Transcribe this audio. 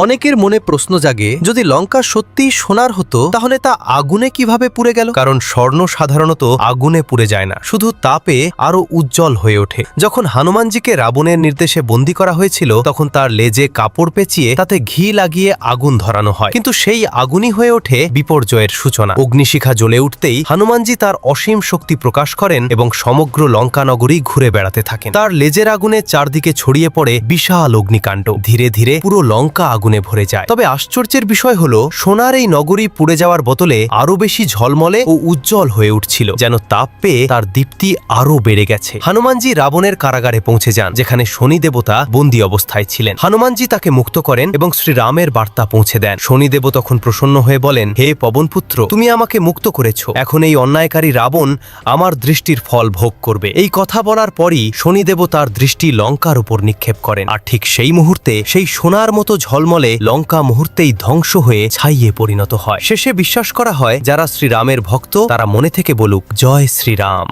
অনেকের মনে প্রশ্ন জাগে, যদি লঙ্কা সত্যিই সোনার হতো তাহলে তা আগুনে কিভাবে পুড়ে গেল? কারণ স্বর্ণ সাধারণত আগুনে পুড়ে যায় না, শুধু তাপে আরো উজ্জ্বল হয়ে ওঠে। যখন হনুমানজিকে রাবণের নির্দেশে বন্দী করা হয়েছিল তখন তার লেজে কাপড় পেঁচিয়ে তাতে ঘি লাগিয়ে আগুন ধরানো হয়, কিন্তু সেই আগুনই হয়ে ওঠে বিপর্যয়ের সূচনা। অগ্নিশিখা জ্বলে উঠতেই হনুমানজি তার অসীম শক্তি প্রকাশ করেন এবং সমগ্র লঙ্কা নগরী ঘুরে বেড়াতে থাকেন। তার লেজের আগুনে চারদিকে ছড়িয়ে পড়ে বিশাল অগ্নিকাণ্ড। ধীরে ধীরে পুরো লঙ্কা আগুনে ভরে যায়। তবে আশ্চর্যের বিষয় হলো, সোনার এই নগরী পুড়ে যাওয়ার বদলে আরো বেশি ঝলমলে ও উজ্জ্বল হয়ে উঠছিল, যেন তাপ পেয়ে তার দীপ্তি আরো বেড়ে গেছে। হনুমানজি রাবণের কারাগারে পৌঁছে যান, যেখানে শনি দেবতা বন্দী অবস্থায় ছিলেন। হনুমানজি তাকে মুক্ত করেন এবং শ্রীরামের বার্তা পৌঁছে দেন। শনিদেব তখন প্রসন্ন হয়ে বলেন, হে পবনপুত্র, তুমি আমাকে মুক্ত করেছ, এখন এই অন্যায়কারী রাবণ আমার দৃষ্টির ফল ভোগ করবে। এই কথা বলার পরই শনিদেব তার দৃষ্টি লঙ্কার উপর নিক্ষেপ করেন, আর ঠিক সেই মুহূর্তে সেই সোনার মতো ঝলমলে লঙ্কা মুহূর্তেই ধ্বংস হয়ে ছাইয়ে পরিণত হয়। শেষে বিশ্বাস করা হয়, যারা শ্রীরামের ভক্ত তারা মনে থেকে বলুক, জয় শ্রীরাম।